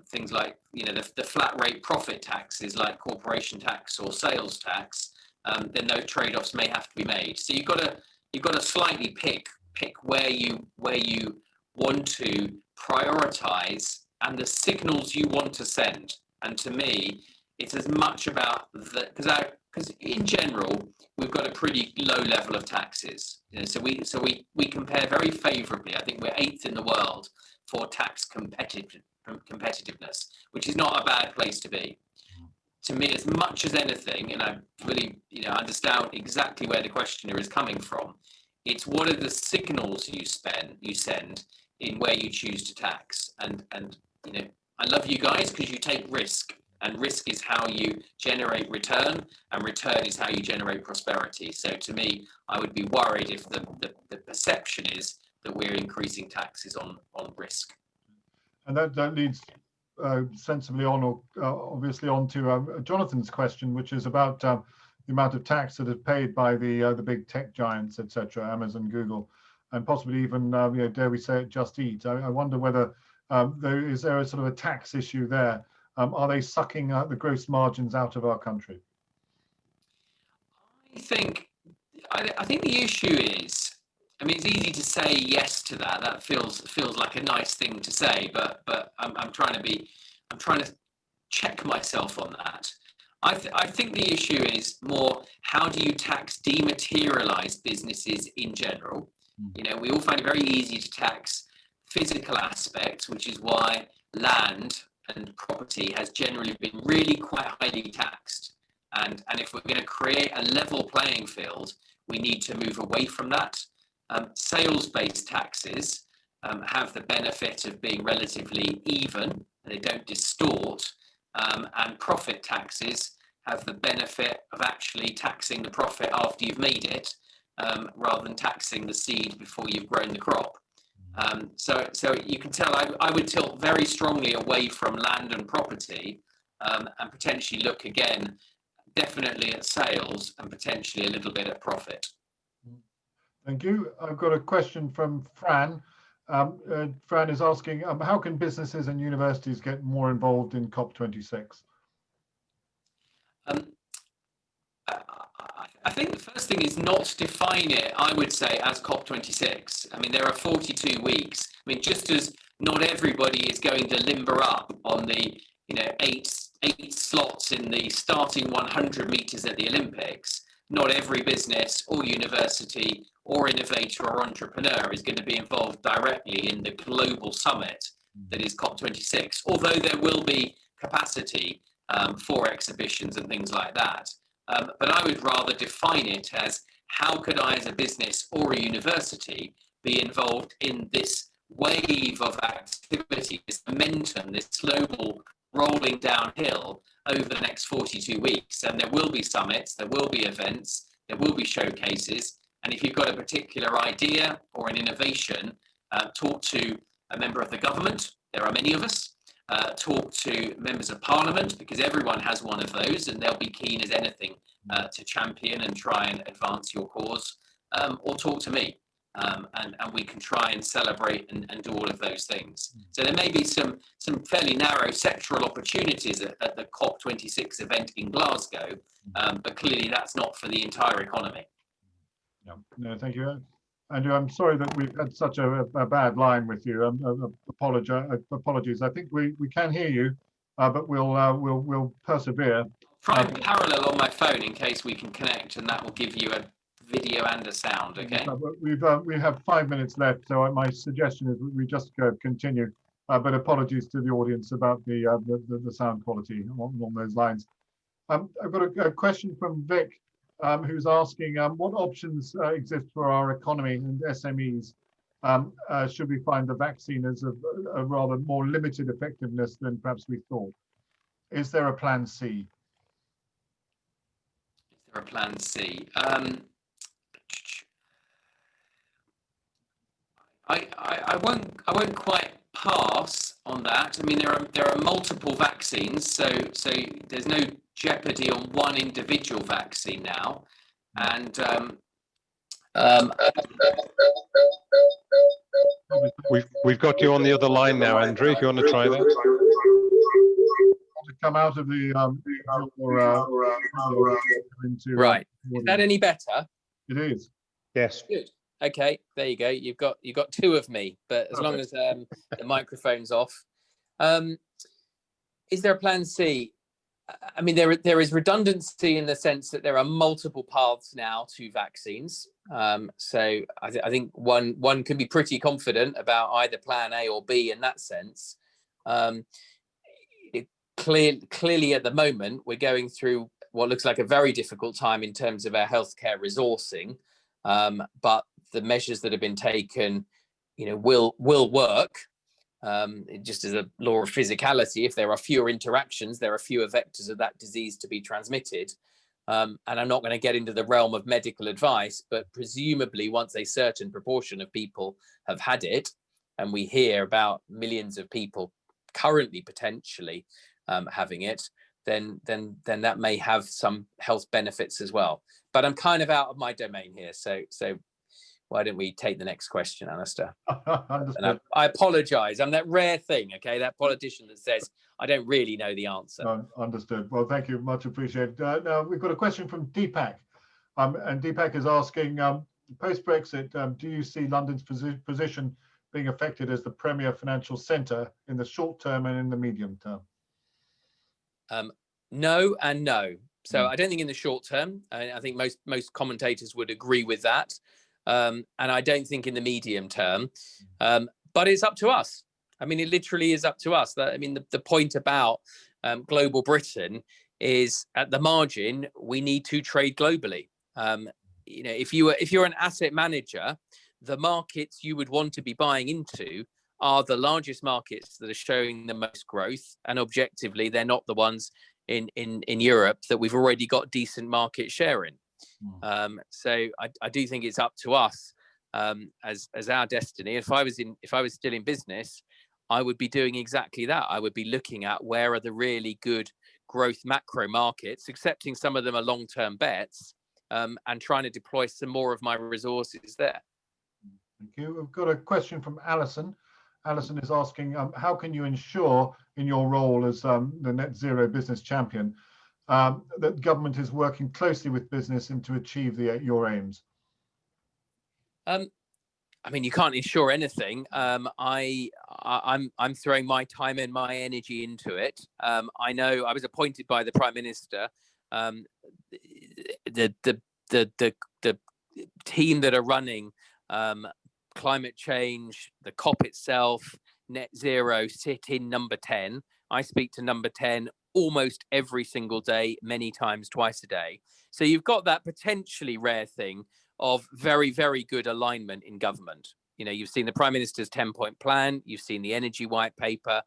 things like the flat rate profit taxes like corporation tax or sales tax, then those trade-offs may have to be made. So you've got to slightly pick where you want to prioritize and the signals you want to send. And to me, it's as much about that, because in general we've got a pretty low level of taxes. So we compare very favourably. I think we're 8th in the world for tax competitiveness, which is not a bad place to be. To me, as much as anything, and I really understand exactly where the questioner is coming from, it's what are the signals you send in where you choose to tax. And I love you guys because you take risk, and risk is how you generate return, and return is how you generate prosperity. So to me, I would be worried if the perception is that we're increasing taxes on risk. And that leads sensibly on, or obviously, on to Jonathan's question, which is about the amount of tax that is paid by the big tech giants, etc., Amazon, Google, and possibly even, dare we say it, Just Eat. I wonder whether is there a sort of a tax issue there? Are they sucking the gross margins out of our country? I think the issue is, I mean, it's easy to say yes to that. That feels like a nice thing to say, but I'm trying to check myself on that. I think the issue is more, how do you tax dematerialized businesses in general? We all find it very easy to tax physical aspects, which is why land and property has generally been really quite highly taxed. And if we're going to create a level playing field, we need to move away from that. Sales-based taxes have the benefit of being relatively even, and they don't distort, and profit taxes have the benefit of actually taxing the profit after you've made it, rather than taxing the seed before you've grown the crop. So you can tell I would tilt very strongly away from land and property, and potentially look again, definitely at sales, and potentially a little bit at profit. Thank you. I've got a question from Fran. Fran is asking, how can businesses and universities get more involved in COP26? I think the first thing is not to define it, I would say, as COP26. I mean, there are 42 weeks. I mean, just as not everybody is going to limber up on the, eight slots in the starting 100 meters at the Olympics, not every business or university or innovator or entrepreneur is going to be involved directly in the global summit that is COP26, although there will be capacity for exhibitions and things like that. But I would rather define it as, how could I as a business or a university be involved in this wave of activity, this momentum, this global rolling downhill over the next 42 weeks. And there will be summits, there will be events, there will be showcases. And if you've got a particular idea or an innovation, talk to a member of the government. There are many of us. Talk to members of parliament, because everyone has one of those, and they'll be keen as anything to champion and try and advance your cause, or talk to me, and we can try and celebrate and do all of those things. So there may be some fairly narrow sectoral opportunities at the COP26 event in Glasgow, but clearly that's not for the entire economy. No, thank you, Andrew. I'm sorry that we've had such a bad line with you. Apologies. I think we can hear you, but we'll persevere. Try and parallel on my phone in case we can connect, and that will give you a video and a sound. Okay. We have 5 minutes left, so my suggestion is we just continue. But apologies to the audience about the sound quality along those lines. I've got a question from Vic, who's asking what options exist for our economy and SMEs should we find the vaccine is of a rather more limited effectiveness than perhaps we thought. Is there a plan C? Is there a plan C? I won't quite pass on that. I mean, there are multiple vaccines, so there's no jeopardy on one individual vaccine now, and We've got you on the other line now, Andrew. If you want to try that. To come out of the into, right. Is that any better? It is. Yes. Good. Okay, there you go. You've got two of me, but as long as the microphone's off. Is there a plan C? I mean, there is redundancy in the sense that there are multiple paths now to vaccines. So I think one can be pretty confident about either plan A or B in that sense. Clearly at the moment, we're going through what looks like a very difficult time in terms of our healthcare resourcing. But the measures that have been taken, will work. Just as a law of physicality, if there are fewer interactions, there are fewer vectors of that disease to be transmitted. And I'm not going to get into the realm of medical advice, but presumably once a certain proportion of people have had it, and we hear about millions of people currently potentially having it, then that may have some health benefits as well. But I'm kind of out of my domain here, so why don't we take the next question, Alistair? And I apologise. I'm that rare thing, okay, that politician that says I don't really know the answer. Understood. Well, thank you, much appreciated. Now we've got a question from Deepak, and Deepak is asking, post-Brexit, do you see London's position being affected as the premier financial centre in the short term and in the medium term? No and no. So I don't think in the short term. I think most commentators would agree with that. And I don't think in the medium term. But it's up to us. I mean, it literally is up to us. The point about global Britain is at the margin, we need to trade globally. If you're an asset manager, the markets you would want to be buying into are the largest markets that are showing the most growth, and objectively they're not the ones in Europe that we've already got decent market share in. So I do think it's up to us as our destiny. If I was still in business, I would be doing exactly that. I would be looking at where are the really good growth macro markets, accepting some of them are long-term bets, and trying to deploy some more of my resources there. Thank you. We've got a question from Alison. Alison is asking, how can you ensure in your role as the net zero business champion that government is working closely with business and to achieve your aims? I mean, you can't ensure anything. I'm throwing my time and my energy into it. I know I was appointed by the Prime Minister. The team that are running climate change, the COP itself, net zero, sit in number 10. I speak to number 10 almost every single day, many times, twice a day. So you've got that potentially rare thing of very, very good alignment in government. You've seen the Prime Minister's 10-point plan, you've seen the energy white paper,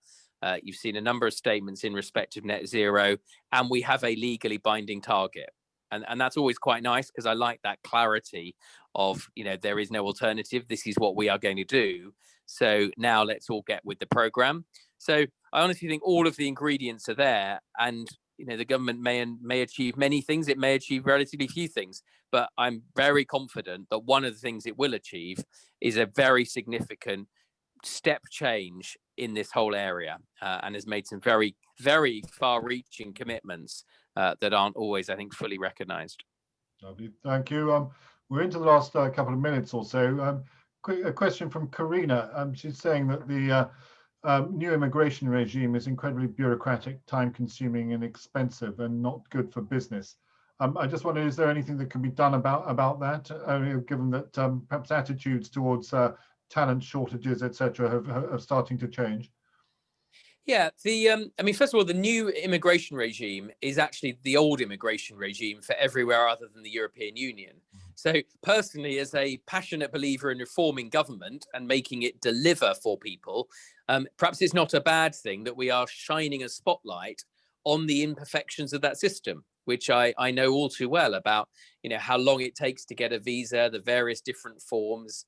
you've seen a number of statements in respect of net zero, and we have a legally binding target. And that's always quite nice because I like that clarity of, there is no alternative. This is what we are going to do. So now let's all get with the program. So I honestly think all of the ingredients are there, and the government may achieve many things. It may achieve relatively few things, but I'm very confident that one of the things it will achieve is a very significant step change in this whole area, and has made some very, very far-reaching commitments that aren't always, I think, fully recognised. Lovely, thank you. We're into the last couple of minutes or so. A question from Karina. She's saying that the new immigration regime is incredibly bureaucratic, time-consuming, and expensive, and not good for business. I just wonder, is there anything that can be done about that, given that perhaps attitudes towards talent shortages, etc., have starting to change? Yeah, first of all, the new immigration regime is actually the old immigration regime for everywhere other than the European Union. So personally, as a passionate believer in reforming government and making it deliver for people, perhaps it's not a bad thing that we are shining a spotlight on the imperfections of that system, which I know all too well about, how long it takes to get a visa, the various different forms.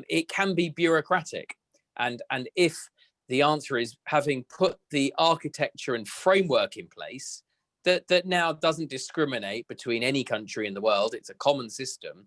It can be bureaucratic. And if the answer is having put the architecture and framework in place that now doesn't discriminate between any country in the world, it's a common system,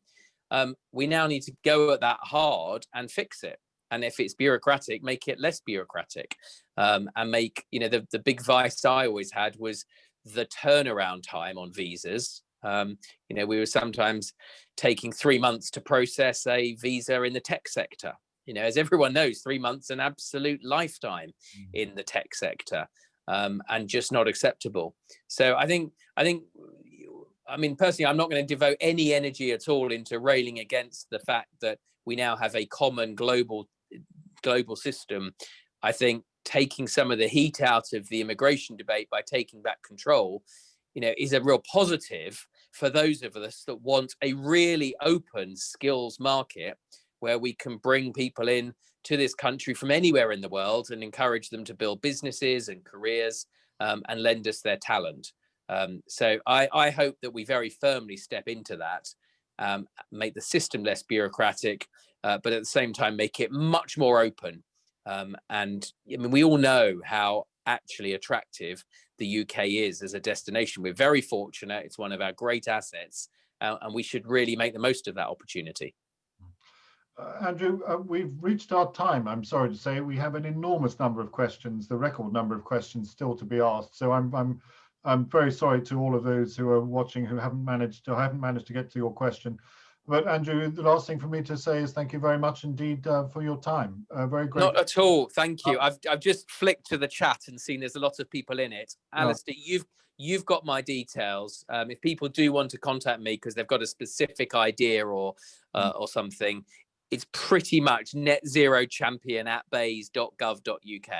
we now need to go at that hard and fix it. And if it's bureaucratic, make it less bureaucratic, and make, the big vice I always had was the turnaround time on visas. We were sometimes taking 3 months to process a visa in the tech sector. As everyone knows, 3 months an absolute lifetime in the tech sector, and just not acceptable. So I think, personally, I'm not going to devote any energy at all into railing against the fact that we now have a common global system. I think taking some of the heat out of the immigration debate by taking back control, is a real positive for those of us that want a really open skills market where we can bring people in to this country from anywhere in the world and encourage them to build businesses and careers, and lend us their talent. So I hope that we very firmly step into that, make the system less bureaucratic, but at the same time make it much more open. And we all know how actually attractive the UK is as a destination. We're very fortunate. It's one of our great assets, and we should really make the most of that opportunity. Andrew, we've reached our time. I'm sorry to say we have an enormous number of questions, the record number of questions still to be asked. So I'm very sorry to all of those who are watching who haven't managed to get to your question. But Andrew, the last thing for me to say is thank you very much indeed for your time. Very great. Not at all. Thank you. I've just flicked to the chat and seen there's a lot of people in it. Alistair, you've got my details. If people do want to contact me because they've got a specific idea or something, it's pretty much netzeroChampion@bays.gov.uk.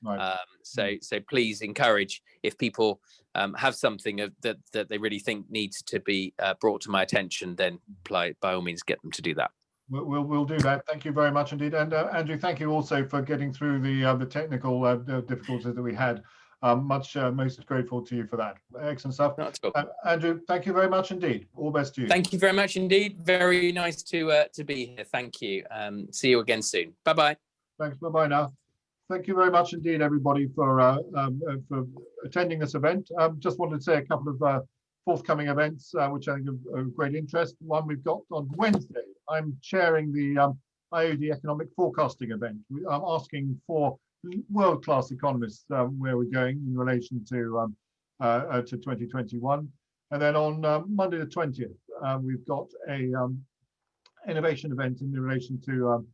Right. So please encourage, if people have something that they really think needs to be brought to my attention, then by all means get them to do that. We'll do that. Thank you very much indeed. And Andrew, thank you also for getting through the technical difficulties that we had. Most grateful to you for that. Excellent stuff. Andrew, thank you very much indeed. All best to you. Thank you very much indeed. Very nice to be here. Thank you. See you again soon. Bye-bye. Thanks. Bye-bye now. Thank you very much indeed, everybody, for attending this event. Just wanted to say a couple of forthcoming events, which I think are of great interest. One we've got on Wednesday. I'm chairing the IoD economic forecasting event. I'm asking for world-class economists where we're going in relation to 2021. And then on Monday the 20th, we've got a innovation event in relation to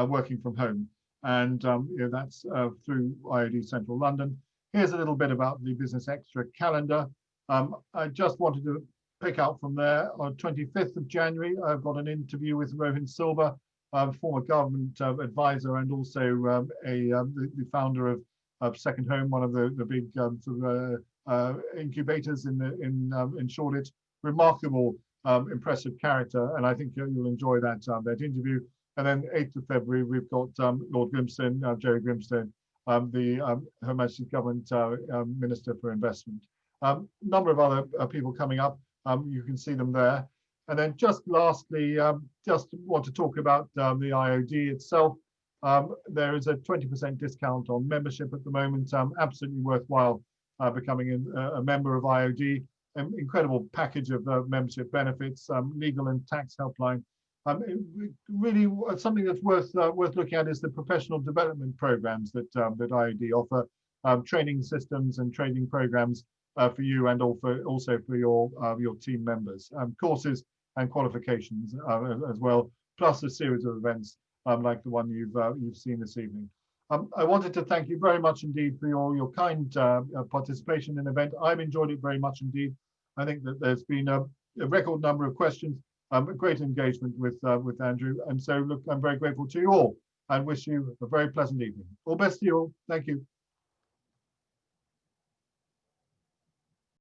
working from home. And that's through IoD Central London. Here's a little bit about the Business Extra calendar. I just wanted to pick out from there. On 25th of January, I've got an interview with Rohin Silva, former government advisor and also the founder of Second Home, one of the big incubators in Shoreditch. Remarkable, impressive character, and I think you'll enjoy that interview. And then 8th of February, we've got Lord Grimstone, Jerry Grimstone, Her Majesty's Government Minister for Investment. Number of other people coming up. You can see them there. And then just lastly, just want to talk about the IoD itself. There is a 20% discount on membership at the moment. Absolutely worthwhile becoming a member of IoD. An incredible package of membership benefits, legal and tax helpline. Really, something that's worth looking at is the professional development programs that IoD offer, training systems and training programs for you and also for your team members, courses and qualifications as well, plus a series of events like the one you've seen this evening. I wanted to thank you very much indeed for your kind participation in the event. I've enjoyed it very much indeed. I think that there's been a record number of questions. A great engagement with Andrew, and so look, I'm very grateful to you all and wish you a very pleasant evening. All best to you all. Thank you.